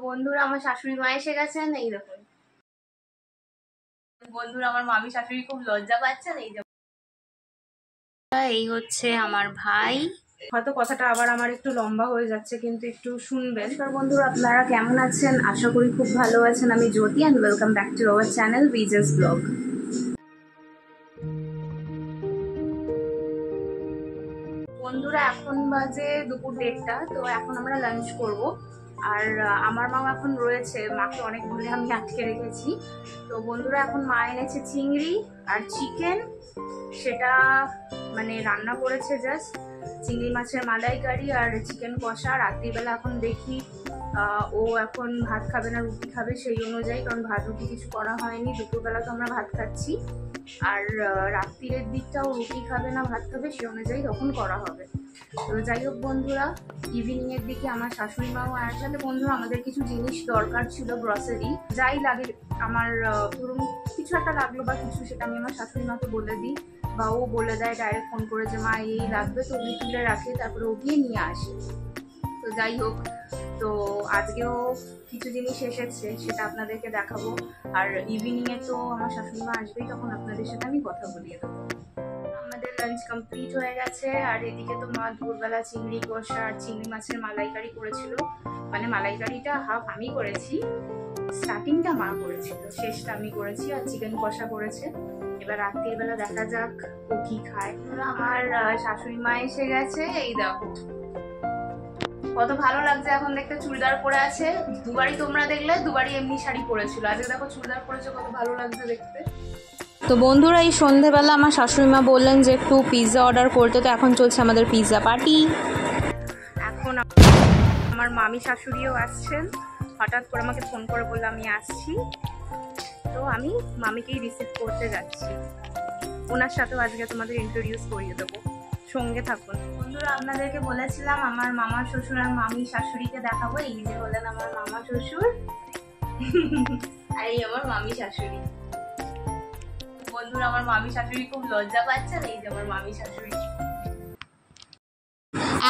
বন্ধুরা আমার শাশুড়ি মা এসে গেছেন, এই দেখুন। বন্ধুরা আমার মামি শাশুড়ি খুব লজ্জা পাচ্ছেন, এই দেখুন। এই হচ্ছে আমার ভাই। হয়তো কথাটা আবার আমার একটু লম্বা হয়ে যাচ্ছে, কিন্তু একটু শুনবেন। তো বন্ধুরা আপনারা কেমন আছেন? আশা করি খুব ভালো আছেন। আমি Jyoti and welcome back to our channel ভিজেস ব্লগ। বন্ধুরা এখন বাজে দুপুর 1:30, তো এখন আমরা লাঞ্চ করব। আর আমার মা এখন রয়েছে, মাকে অনেক ভুলে আমি আটকে রেখেছি। তো বন্ধুরা এখন মা এনেছে চিংড়ি আর চিকেন, সেটা মানে রান্না করেছে জাস্ট। চিংড়ি মাছের মালাইকারি আর চিকেন কষা। রাত্রিবেলা এখন দেখি ও এখন ভাত খাবে না রুটি খাবে, সেই অনুযায়ী, কারণ ভাত রুটি কিছু করা হয়নি। দুপুরবেলা তো আমরা ভাত খাচ্ছি, আর রাত্রিরের দিকটাও রুটি খাবে না ভাত খাবে, সেই অনুযায়ী তখন করা হবে। তো যাই হোক বন্ধুরা, ইভিনিং এর দিকে আমার শাশুড়ি মাও আসলে বন্ধুরা আমাদের কিছু জিনিস দরকার ছিল, গ্রসারি যাই লাগে। আমার ধরুন কিছু একটা লাগলো বা কিছু, সেটা আমি আমার শাশুড়ি মাকে বলে দিই, বা ও বলে দেয় ডাইরেক্ট ফোন করে যে মা এই লাগবে, তো উনি তুলে রাখে, তারপরে ও গিয়ে নিয়ে আসে। তো যাই হোক, তো আজকেও কিছু জিনিস এসেছে, সেটা আপনাদেরকে দেখাবো। আর ইভিনিং এ তো আমার শাশুড়ি মা আসবেই, তখন আপনাদের সাথে আমি কথা বলিয়ে দেবো। আমাদের লাঞ্চ কমপ্লিট হয়ে গেছে, আর এদিকে তো মা দুপুরবেলা চিংড়ি কষা আর চিংড়ি মাছের মালাইকারি করেছিল। মানে মালাইকারিটা হাফ আমি করেছি, স্টার্টিংটা মা করেছিল, শেষটা আমি করেছি। আর চিকেন কষা করেছে। এবার রাত্রিবেলা দেখা যাক ও কি খায়। আমার শাশুড়ি মা এসে গেছে, এই দেখো কত ভালো লাগছে এখন দেখতে। চুড়িদার পরে আছে, দুবারই তোমরা দেখলে, দুবারই এমনি শাড়ি পরেছিল, আজকে দেখো চুড়িদার পরেছে, কত ভালো লাগছে দেখতে। তো বন্ধুরা এই সন্ধেবেলা আমার শাশুড়ি মা বললেন যে একটু পিৎজা অর্ডার করতে, তো এখন চলছে আমাদের পিৎজা পার্টি। এখন আমার মামি শাশুড়িও আসছেন, হঠাৎ করে আমাকে ফোন করে বললো আমি আসছি, তো আমি মামিকেই রিসিভ করতে যাচ্ছি। ওনার সাথেও আজকে তোমাদের ইন্ট্রোডিউস করিয়ে দেবো, সঙ্গে থাকুন। বন্ধুরা আপনাদেরকে বলেছিলাম আমার মামা শ্বশুর আর মামি শাশুড়িকে দেখাবো। এই যে হলেন আমার মামা শ্বশুর আর এই আমার মামি শাশুড়ি। বন্ধুরা আমার মামি শাশুড়ি খুব লজ্জা পাচ্ছেন, এই যে আমার মামি শাশুড়ি।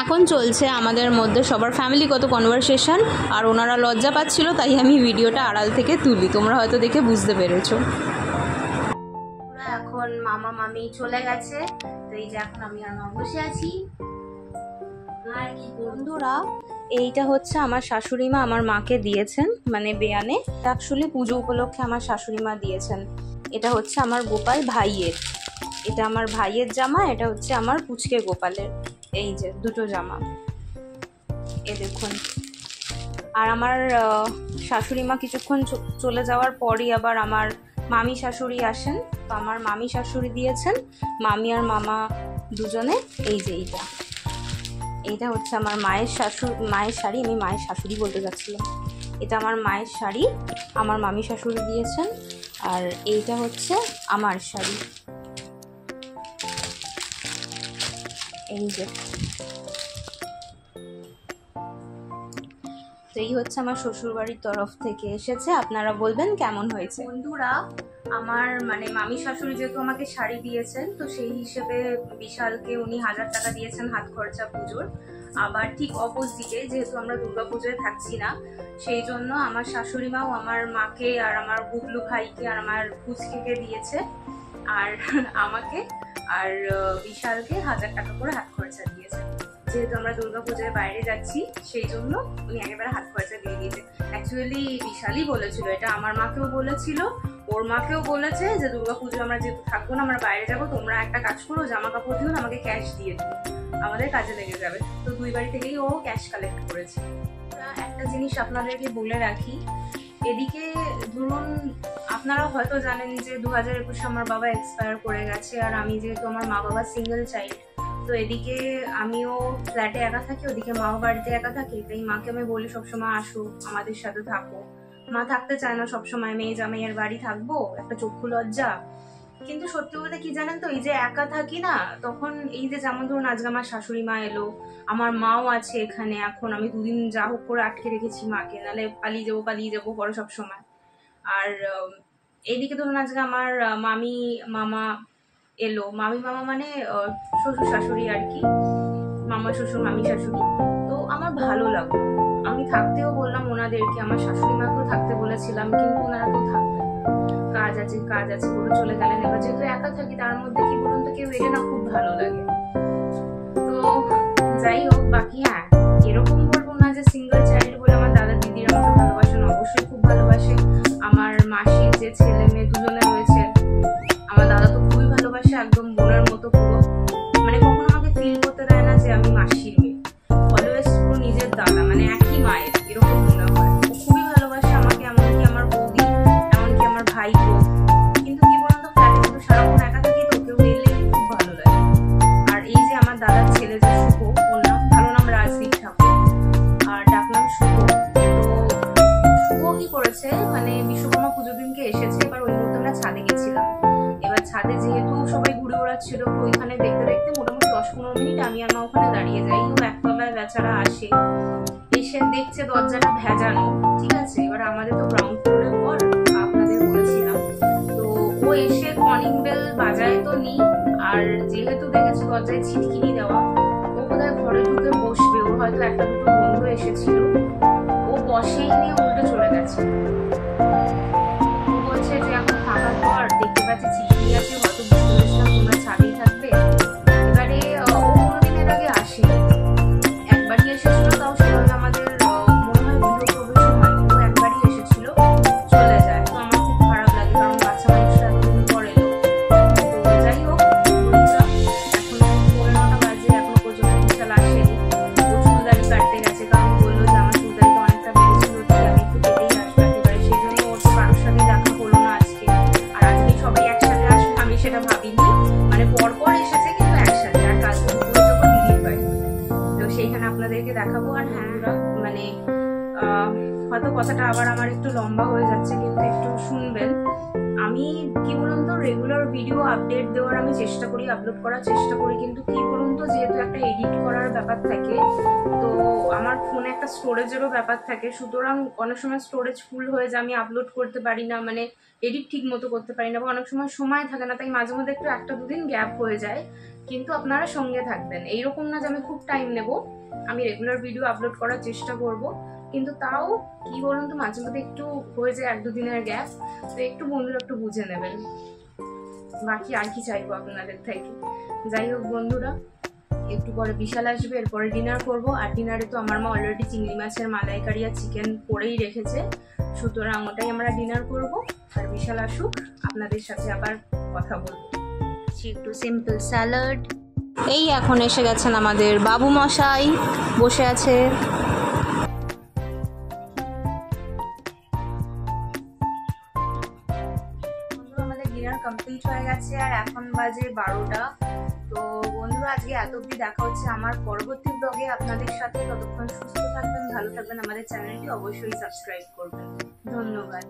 এখন চলছে আমাদের মধ্যে সবার ফ্যামিলিগত কনভারসেশন, আর ওনারা লজ্জা পাচ্ছিল, তাই আমি ভিডিওটা আড়াল থেকে তুলি, তোমরা হয়তো দেখে বুঝতে পেরেছো। এখন মামা মামি চলে গেছে, তো এই যে এখন আমি আর মা বসে আছি। আর কি বন্ধুরা, এইটা হচ্ছে আমার শাশুড়ি মা আমার মাকে দিয়েছেন, মানে বেয়ানে। অ্যাকচুয়ালি পুজো উপলক্ষে আমার শাশুড়ি মা দিয়েছেন। এটা হচ্ছে আমার গোপাল ভাইয়ের, এটা আমার ভাইয়ের জামা, এটা হচ্ছে আমার পুচকে গোপালের। এই যে দুটো জামা, এ দেখুন। আর আমার শাশুড়ি মা কিছুক্ষণ চলে যাওয়ার পরই আবার আমার মামি শাশুড়ি আসেন, তো আমার মামি শাশুড়ি দিয়েছেন, মামি আর মামা দুজনে। এই যে এইটা হচ্ছে আমার মায়ের শাড়ি, আমি মায়ের শাশুড়ি বলতে যাচ্ছিলাম। এটা আমার মায়ের শাড়ি, আমার মামি শাশুড়ি দিয়েছেন। আর এইটা হচ্ছে আমার শাড়ি, এই যে। এই হচ্ছে আমার শ্বশুরবাড়ির তরফ থেকে এসেছে, আপনারা বলবেন কেমন হয়েছে। বন্ধুরা আমার মানে মামি শাশুড়ি যেহেতু আমাকে শাড়ি দিয়েছেন, তো সেই হিসেবে বিশালকে উনি 1000 টাকা দিয়েছেন হাত খরচা পুজোর। আবার ঠিক অপোজিটে, যেহেতু আমরা দুর্গাপুজোয় থাকছি না, সেই জন্য আমার শাশুড়ি মাও আমার মাকে আর আমার গুবলু ভাইকে আর আমার পুচকে দিয়েছে, আর আমাকে আর বিশালকে 1000 টাকা করে হাত খরচা দিয়েছে। যেহেতু আমরা দুর্গাপূজায় বাইরে যাচ্ছি, সেই জন্য উনি একেবারে হাত খরচা দিয়ে দিয়েছে। অ্যাকচুয়ালি বিশালই বলেছিল এটা, আমার মাকেও বলেছিল, ওর মাকেও বলেছে যে দুর্গাপুজো আমরা যেহেতু থাকবো না, আমরা বাইরে যাবো, তোমরা একটা কাজ করো, জামা কাপড় দিও, আমাকে ক্যাশ দিয়ে দিও, আমাদের কাজে লেগে যাবে। তো দুই বাড়ি থেকেই ও ক্যাশ কালেক্ট করেছে। একটা জিনিস আপনাদেরকে বলে রাখি, এদিকে ধরুন আপনারা হয়তো জানেন যে 2021 আমার বাবা এক্সপায়ার করে গেছে, আর আমি যেহেতু আমার মা বাবা সিঙ্গেল চাইল্ড, তো এদিকে আমিও ফ্ল্যাটে একা থাকি, ওদিকে মাও বাড়িতে একা থাকি। তাই মাকে আমি বলি সবসময় আসো, আমাদের সাথে থাকো। মা থাকতে চায় না সবসময়, মেয়ে জামাইয়ের বাড়ি থাকবো, একটা চক্ষু লজ্জা। কিন্তু সত্যি বলতে কি জানেন তো, এই যে একা থাকি না, তখন এই যে যেমন ধরুন আজকে আমার শাশুড়ি মা এলো, আমার মাও আছে এখানে, এখন আমি দুদিন যা হোক করে আটকে রেখেছি মাকে, নাহলে পালিয়ে যাবো পরে সব সময়। আর এইদিকে ধরুন আজকে আমার মামি মামা এলো, মামি মামা মানে শ্বশুর শাশুড়ি আর কি, মামা শ্বশুর মামি শাশুড়ি। তো আমার ভালো লাগলো, আমি থাকতেও বললাম ওনাদেরকে, আমার শাশুড়ি মাকেও থাকতে বলেছিলাম, কিন্তু ওনারা তো থাকবেন, কাজ আছে করে চলে গেলেন। এবার যেহেতু একা থাকি তার মধ্যে কি বলুন তো কেউ এলে না খুব ভালো লাগে। তো যাই হোক, বাকি হ্যাঁ এরকম বলবো না যে সিঙ্গেল চাইল্ড বলে আমার দাদা দিদির আমাকে ভালোবাসেন, অবশ্যই খুব ভালোবাসে। আমার মাসির যে ছেলে মেয়ে দুজনে রয়েছে, আমার দাদা তো খুবই ভালোবাসে, একদম বোনের মতো পুরো, মানে কখনো আমাকে ফিল করতে দেয় না যে আমি মাসির মেয়ে, অলওয়েজ পুরো নিজের দাদা, মানে একই মায়ের এরকম মনে হয়। ও খুবই ভালোবাসে আমাকে, এমনকি আমার বৌদি, এমনকি আমার ভাইকেও। কিন্তু কি বলুন তো ফ্ল্যাটে কিন্তু সারাক্ষণ একা থাকি, তো কেউ এলে খুব ভালো লাগে। আর এই যে আমার দাদার ছেলে যে শুভ, ওর নাম ভালো নাম রাজদীপ ঠাকুর, আর ডাকনাম শুভ। তো শুভ কি করেছে, মানে বিশ্বকর্মা পুজোর দিনকে এসেছে, এবার ওই মুহূর্তে আমরা ছাদে গেছিলাম। এবার ছাদে যেহেতু সবাই ঘুরে ওড়াচ্ছিল, তো ওইখানে দেখতে দেখতে মোটামুটি 10-15 মিনিট আমি আর মা ওখানে দাঁড়িয়ে যাই। ও একতলায় বেচারা আসে, এসে দেখছে দরজাটা ভেজানো, ঠিক আছে। এবার আমাদের তো গ্রাউন্ড ফ্লোরে ঘর, আপনাদের বলেছিলাম। তো ও এসে কলিং বেল বাজায় তো নি, আর যেহেতু দেখেছি দরজায় ছিটকিনি দেওয়া, ও বোধহয় ঘরে ঢুকে বসবে, ওর হয়তো একটা দুটো বন্ধু এসেছিল, ও বসেই নিয়ে উল্টে চলে গেছে। ও বলছে যে এখন ফাঁকা ঘর, দেখতে পাচ্ছি ছিটকিনি আছে, হয়তো বুঝতে পেরেছিলাম তোমরা ছাদেই থাকবে। এবারে ও কোনোদিন এর আগে আসেনি, একবারই এসেছিল, তাও সেভাবে আমাদের মনে হয় গৃহপ্রবেশও হয়নি, ও একবারই এসেছিল, চলে যায়। তো আমার খুব খারাপ লাগে, কারণ বাচ্চা মানুষটা এতদিন পরে এলো। তো যাই হোক, বন্ধুরা এখনো 9:30 বাজে, এখনো পর্যন্ত বিশাল আসেনি। ও চুলদারি কাটতে গেছে, কারণ বললো যে আমার চুলদারিটা অনেকটা বেড়েছিল, আমি একটু কেটেই আসবো একেবারে, সেই জন্য ওর তো কারোর সাথে দেখা হলো না আজকে। আর আজকে সবাই একসাথে আসবে আমি সেটা ভাবিনি, মানে পরপর এসেছে কিন্তু একসাথে। আর কালকে দুপুরে যাবো দিদির বাড়ি, তো সেইখানে আপনাদেরকে দেখাবো। আর হ্যাঁ মানে হয়তো কথাটা আবার আমার একটু লম্বা হয়ে যাচ্ছে, কিন্তু একটু শুনবেন। আমি কি বলুন তো রেগুলার ভিডিও আপডেট দেওয়ার আমি চেষ্টা করি, আপলোড করার চেষ্টা করি, কিন্তু কি বলুন তো যেহেতু একটা এডিট করার ব্যাপার থাকে, তো আমার ফোনে একটা স্টোরেজেরও ব্যাপার থাকে, সুতরাং অনেক সময় স্টোরেজ ফুল হয়ে যায়, আমি আপলোড করতে পারি না, মানে এডিট ঠিক মতো করতে পারি না, বা অনেক সময় থাকে না, তাই মাঝে মধ্যে একটু 1-2 দিন গ্যাপ হয়ে যায়। কিন্তু আপনারা সঙ্গে থাকবেন, এইরকম না যে আমি খুব টাইম নেব, আমি রেগুলার ভিডিও আপলোড করার চেষ্টা করব, কিন্তু তাও কি বলুন তো মাঝে মধ্যে একটু হয়ে যায় 1-2 দিনের গ্যাপ, তো একটু বন্ধুরা একটু বুঝে নেবেন, বাকি আর কি চাইবো আপনাদের থেকে। যাই হোক বন্ধুরা, একটু পরে বিশাল আসবে, এরপরে ডিনার করব। আর ডিনারে তো আমার মা অলরেডি চিংড়ি মাছের মালাইকারি আর চিকেন করেই রেখেছে, সুতরাং ওটাই আমরা ডিনার করব। আর বিশাল আসুক, আপনাদের সাথে আবার কথা বলবো। একটু সিম্পল স্যালাড। এই এখন এসে গেছেন আমাদের বাবু মশাই, বসে আছে। আমাদের ডিনার কমপ্লিট হয়ে গেছে, আর এখন বাজে 12টা। তো বন্ধুরা আজকে এত অবধি, দেখা হচ্ছে আমার পরবর্তী ব্লগে আপনাদের সাথে। ততক্ষণ সুস্থ থাকবেন, ভালো থাকবেন, আমাদের চ্যানেলটি অবশ্যই সাবস্ক্রাইব করবেন। ধন্যবাদ।